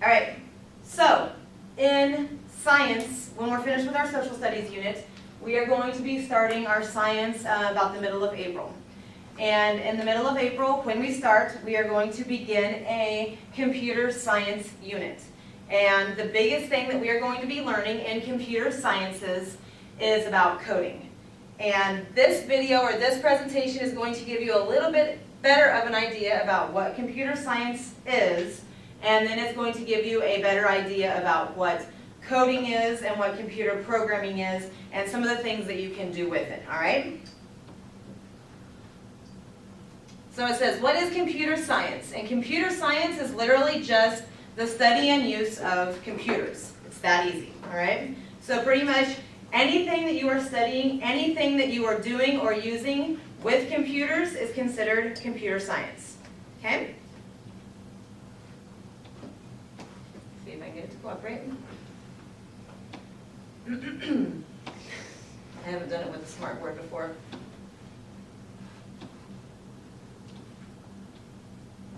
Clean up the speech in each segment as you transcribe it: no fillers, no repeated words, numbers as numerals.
All right, so in science, when we're finished with our social studies unit, we are going to be starting our science about the middle of April. And in the middle of April, when we start, we are going to begin a computer science unit. And the biggest thing that we are going to be learning in computer sciences is about coding. And this video or this presentation is going to give you a little bit better of an idea about what computer science is, and then it's going to give you a better idea about what coding is and what computer programming is and some of the things that you can do with it, all right? So it says, what is computer science? And computer science is literally just the study and use of computers. It's that easy, all right? So pretty much anything that you are studying, anything that you are doing or using with computers is considered computer science, okay? See if I can get it to cooperate. I haven't done it with the smartboard before.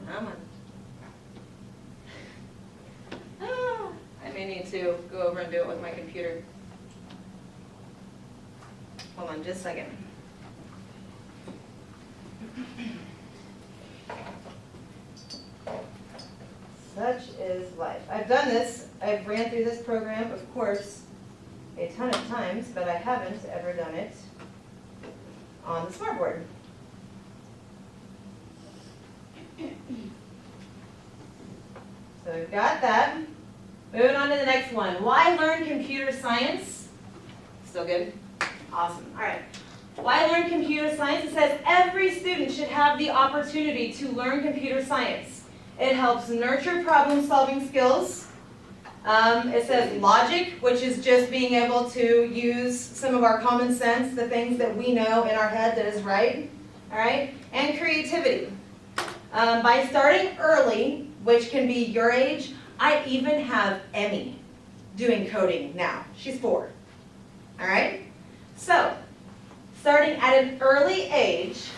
Come on. I may need to go over and do it with my computer. Hold on just a second. Such is life. I've done this. I've ran through this program, of course, a ton of times, but I haven't ever done it on the smartboard. So we've got that. Moving on to the next one. Why learn computer science? Still good? Awesome. All right. Why learn computer science? It says every student should have the opportunity to learn computer science. It helps nurture problem-solving skills. It says logic, which is just being able to use some of our common sense, the things that we know in our head that is right. All right? And creativity. By starting early, which can be your age, I even have Emmy doing coding now. She's 4. All right? So, starting at an early age,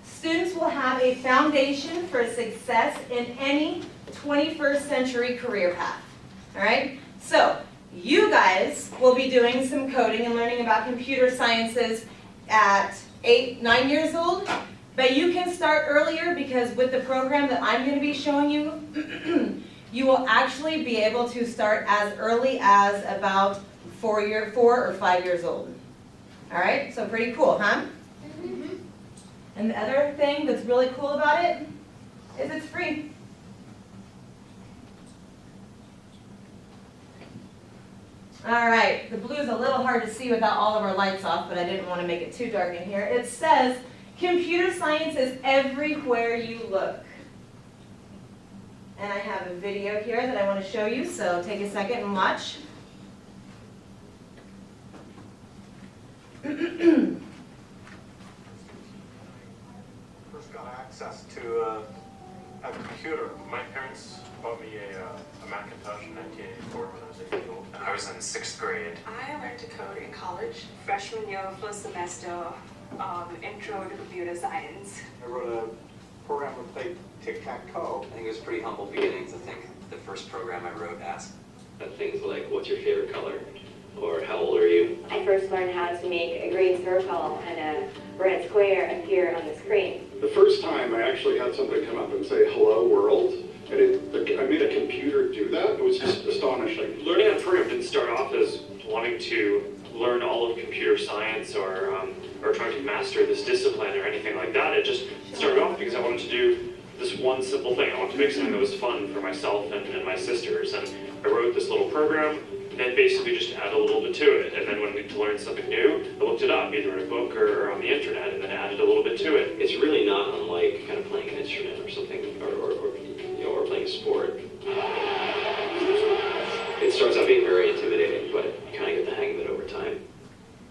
students will have a foundation for success in any 21st century career path. All right? So, you guys will be doing some coding and learning about computer sciences at 8, 9 years old. But you can start earlier because with the program that I'm going to be showing you, you will actually be able to start as early as about 4 or 5 years old. All right, so pretty cool, huh? Mm-hmm. And the other thing that's really cool about it is it's free. All right, the blue's a little hard to see without all of our lights off, but I didn't want to make it too dark in here. It says, computer science is everywhere you look. And I have a video here that I want to show you, so take a second and watch. First got access to a computer. My parents bought me a Macintosh in 1984 when I was 8 years old. I was in 6th grade. I learned to code in college. Freshman year, first semester, intro to computer science. I wrote a program that played tic-tac-toe. I think it was pretty humble beginnings. I think the first program I wrote asked things like, what's your favorite color? Or how old are you? I first learned how to make a green circle and a red square appear on the screen. The first time I actually had something come up and say, hello world, and I made a computer do that. It was just astonishing. Learning that program didn't start off as wanting to learn all of computer science or trying to master this discipline or anything like that. It just started off because I wanted to do this one simple thing. I wanted to make something that was fun for myself and my sisters. And I wrote this little program and basically just add a little bit to it. And then when I needed to learn something new, I looked it up, either in a book or on the internet, and then added a little bit to it. It's really not unlike kind of playing an instrument or something, or playing a sport. It starts out being very intimidating, but you kind of get the hang of it over time.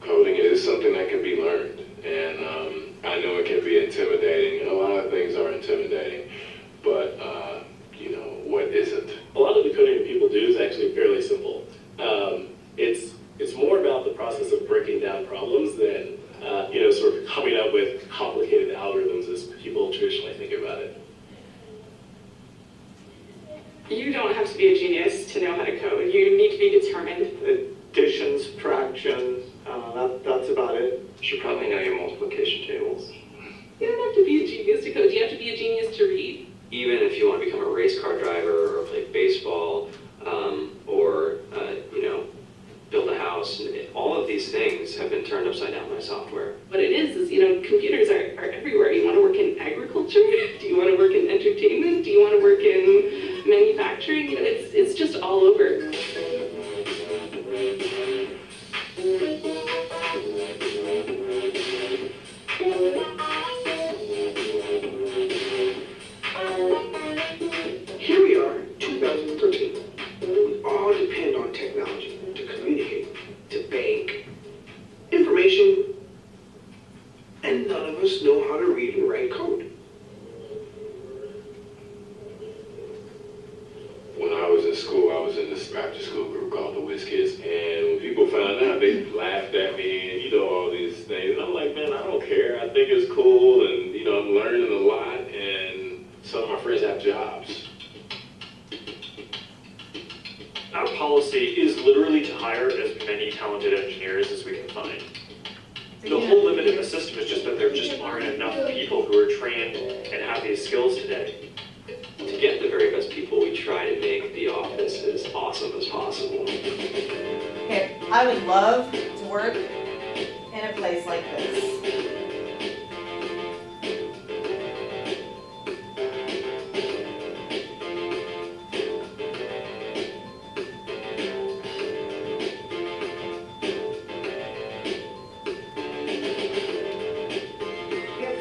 Coding is something that can be learned, and I know it can be intimidating. A lot of things are intimidating, but what isn't? A lot of the coding that people do is actually fairly simple. It's more about the process of breaking down problems than sort of coming up with complicated algorithms, to be a genius to know how to code. You need to be determined. Addition, subtraction, that's about it. You should probably know your multiplication tables. You don't have to be a genius to code. You have to be a genius to read. Even if you want to become a race car driver or play baseball, or build a house, all of these things have been turned upside down by software. What it is, computers are everywhere. You want to work in agriculture? Do you want to work in entertainment? Do you want to work in manufacturing? It's just all over. Here we are, 2013. We all depend on technology to communicate, to bank, information, and none of us know how to read and write code. When I was in school, I was in this after school group called the Whiz Kids, and when people found out, they laughed at me and all these things. And I'm like, man, I don't care. I think it's cool, and I'm learning a lot, and some of my friends have jobs. Our policy is literally to hire as many talented engineers as we can find. The whole limit in the system is just that there just aren't enough people who are trained and have these skills today. To get the very best people, we try to make the office as awesome as possible. Okay, I would love to work in a place like this.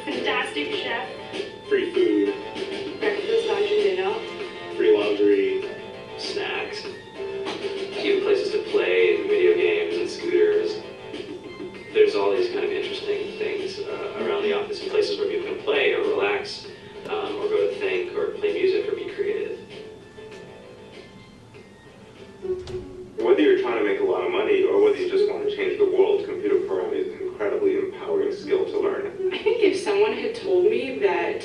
Fantastic chef. Free food, Breakfast, lunch, and dinner. free laundry. Snacks, even places to play, and video games and scooters. There's all these kind of interesting things around the office and places where people can play or relax, or go to think or play music or be creative. Whether you're trying to make a lot of money or whether you just want to change the world, computer programming is an incredibly empowering skill to learn. I think if someone had told me that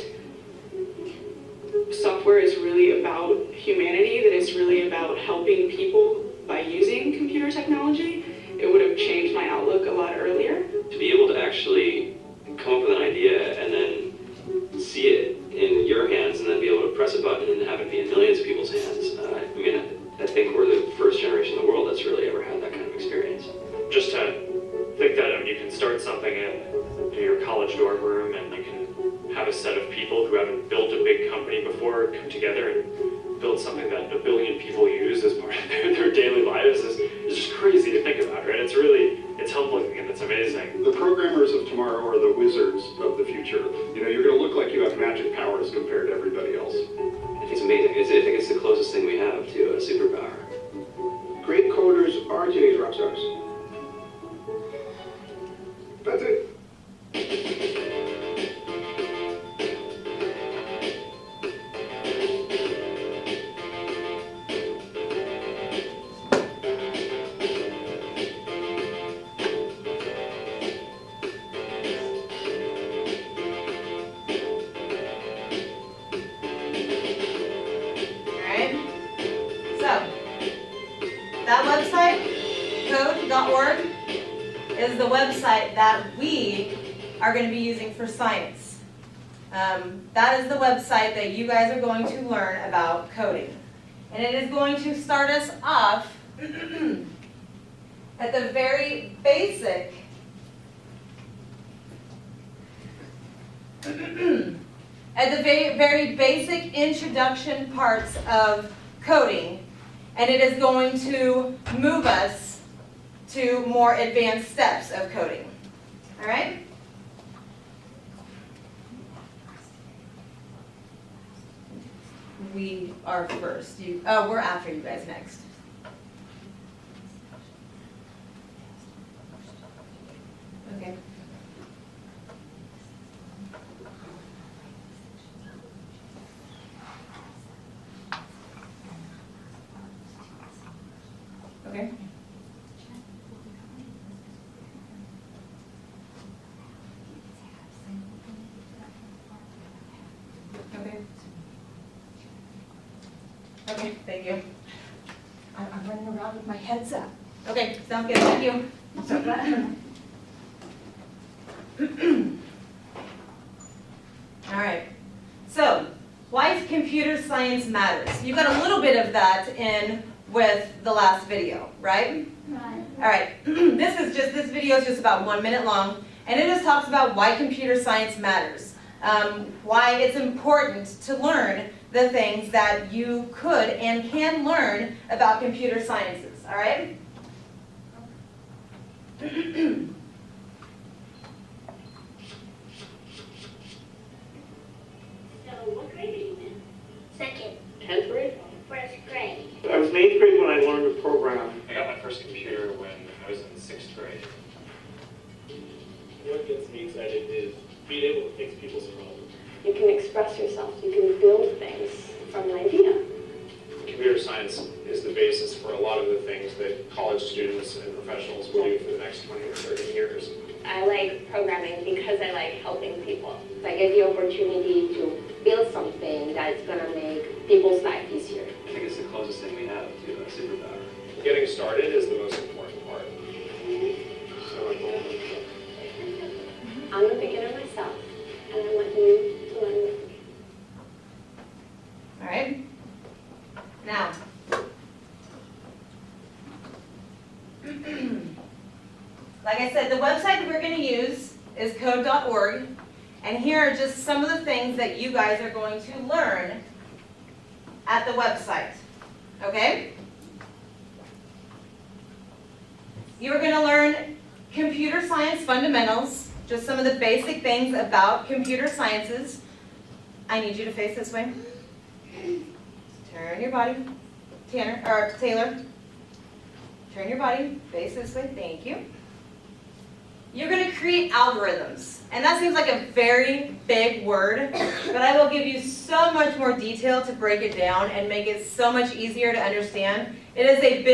software is really about humanity, that it's really about helping people by using computer technology, it would have changed my outlook a lot earlier. To be able to actually come up with an idea and then see it in your hands and then be able to press a button and have it be in millions of people's hands, I think we're the first generation in the world that's really ever had that kind of experience. Just to think that you can start something in your college dorm room and you can have a set of people who haven't built a big company before come together and build something that 1 billion people use as part of their daily lives is just crazy to think about, right? It's humbling and it's amazing. The programmers of tomorrow are the wizards of the future. You're going to look like you have magic powers compared to everybody else. It's amazing. I think it's the closest thing we have to a superpower. Great coders are today's rock stars. That's it. That website, code.org, is the website that we are going to be using for science. That is the website that you guys are going to learn about coding. And it is going to start us off at the very basic very basic introduction parts of coding. And it is going to move us to more advanced steps of coding. All right? We are first. We're after you guys next. Okay. Okay. Okay. Okay, thank you. I'm running around with my headset. Okay, sounds good, thank you. So glad. All right, so why computer science matters. You got a little bit of that in with the last video, right? Right. All right, this video is just about 1 minute long, and it just talks about why computer science matters. Why it's important to learn the things that you could and can learn about computer sciences, all right? So what grade are you in? Second. 10th grade? First grade. I was in 8th grade when I learned to program. I got my first computer when I was in 6th grade. What gets me excited is being able to fix people's problems. You can express yourself. You can build things from an idea. Computer science is the basis for a lot of the things that college students and professionals will do for the next 20 or 30 years. I like programming because I like helping people. I get the opportunity to build something that's going to make people's life easier. I think it's the closest thing we have to a superpower. Getting started is the most important part. I'm a beginner myself, and I want you to learn with me. All right, now, like I said, the website that we're going to use is code.org, and here are just some of the things that you guys are going to learn at the website, okay? You are going to learn computer science fundamentals, just some of the basic things about computer sciences. I need you to face this way. Turn your body, Taylor. Turn your body, face this way, thank you. You're going to create algorithms, and that seems like a very big word, but I will give you so much more detail to break it down and make it so much easier to understand. It is a big